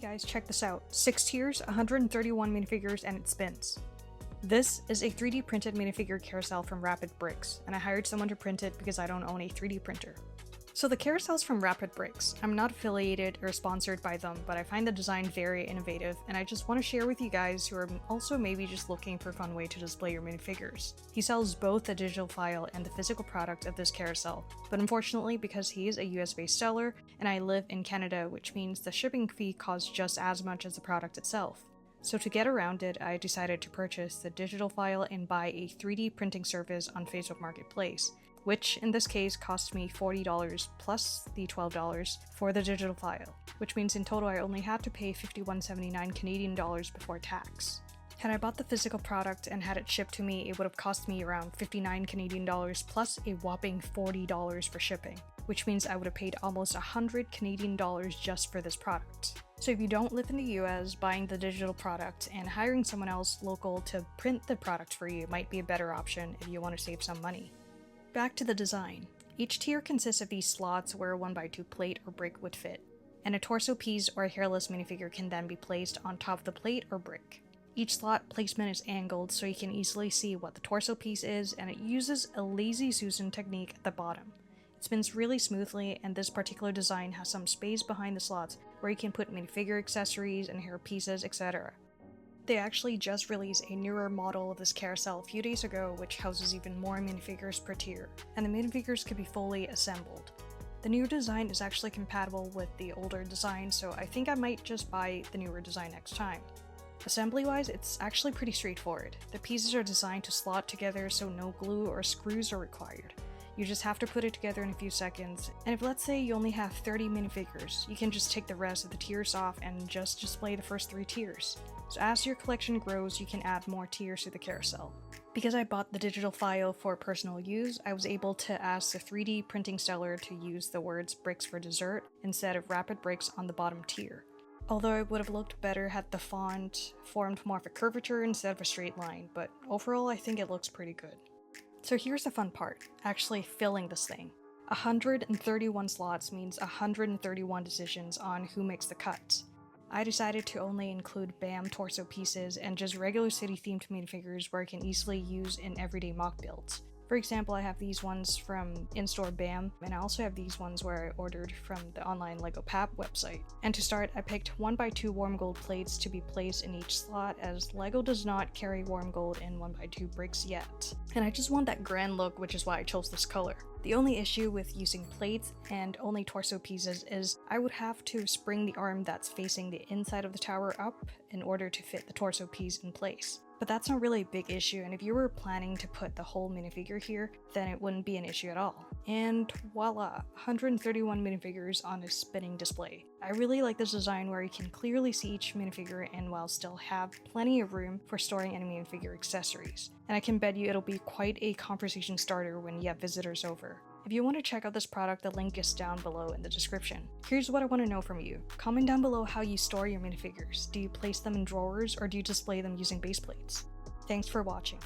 guys, check this out. 6 tiers, 131 minifigures, and it spins. This is a 3D printed minifigure carousel from Rapid Bricks, and I hired someone to print it because I don't own a 3D printer. So the carousel's from Rapid Bricks. I'm not affiliated or sponsored by them, but I find the design very innovative, and I just want to share with you guys who are also maybe just looking for a fun way to display your minifigures. He sells both the digital file and the physical product of this carousel, but unfortunately because he is a US-based seller, and I live in Canada, which means the shipping fee costs just as much as the product itself. So to get around it, I decided to purchase the digital file and buy a 3D printing service on Facebook Marketplace, which in this case cost me $40 plus the $12 for the digital file, which means in total I only had to pay $51.79 Canadian dollars before tax. Had I bought the physical product and had it shipped to me, it would have cost me around $59 Canadian dollars plus a whopping $40 for shipping, which means I would have paid almost $100 Canadian dollars just for this product. So if you don't live in the US, buying the digital product and hiring someone else local to print the product for you might be a better option if you want to save some money. Back to the design. Each tier consists of these slots where a 1x2 plate or brick would fit, and a torso piece or a hairless minifigure can then be placed on top of the plate or brick. Each slot placement is angled so you can easily see what the torso piece is, and it uses a lazy Susan technique at the bottom. It spins really smoothly, and this particular design has some space behind the slots where you can put minifigure accessories and hair pieces, etc. They actually just released a newer model of this carousel a few days ago, which houses even more minifigures per tier, and the minifigures can be fully assembled. The new design is actually compatible with the older design, so I think I might just buy the newer design next time. Assembly-wise, it's actually pretty straightforward. The pieces are designed to slot together so no glue or screws are required. You just have to put it together in a few seconds, and if let's say you only have 30 minifigures, you can just take the rest of the tiers off and just display the first 3 tiers. So as your collection grows, you can add more tiers to the carousel. Because I bought the digital file for personal use, I was able to ask the 3D printing seller to use the words "bricks for dessert" instead of Rapid Bricks on the bottom tier. Although it would have looked better had the font formed more of a curvature instead of a straight line, but overall I think it looks pretty good. So here's the fun part, actually filling this thing. 131 slots means 131 decisions on who makes the cuts. I decided to only include BAM torso pieces and just regular city themed minifigures where I can easily use in everyday mock builds. For example, I have these ones from in-store BAM, and I also have these ones where I ordered from the online Lego Pap website. And to start, I picked 1x2 warm gold plates to be placed in each slot, as Lego does not carry warm gold in 1x2 bricks yet. And I just want that grand look, which is why I chose this color. The only issue with using plates and only torso pieces is I would have to spring the arm that's facing the inside of the tower up in order to fit the torso piece in place. But that's not really a big issue, and if you were planning to put the whole minifigure here, then it wouldn't be an issue at all. And voila, 131 minifigures on a spinning display. I really like this design where you can clearly see each minifigure and while still have plenty of room for storing any minifigure accessories. And I can bet you it'll be quite a conversation starter when you have visitors over. If you want to check out this product, the link is down below in the description. Here's what I want to know from you. Comment down below how you store your minifigures. Do you place them in drawers or do you display them using base plates? Thanks for watching.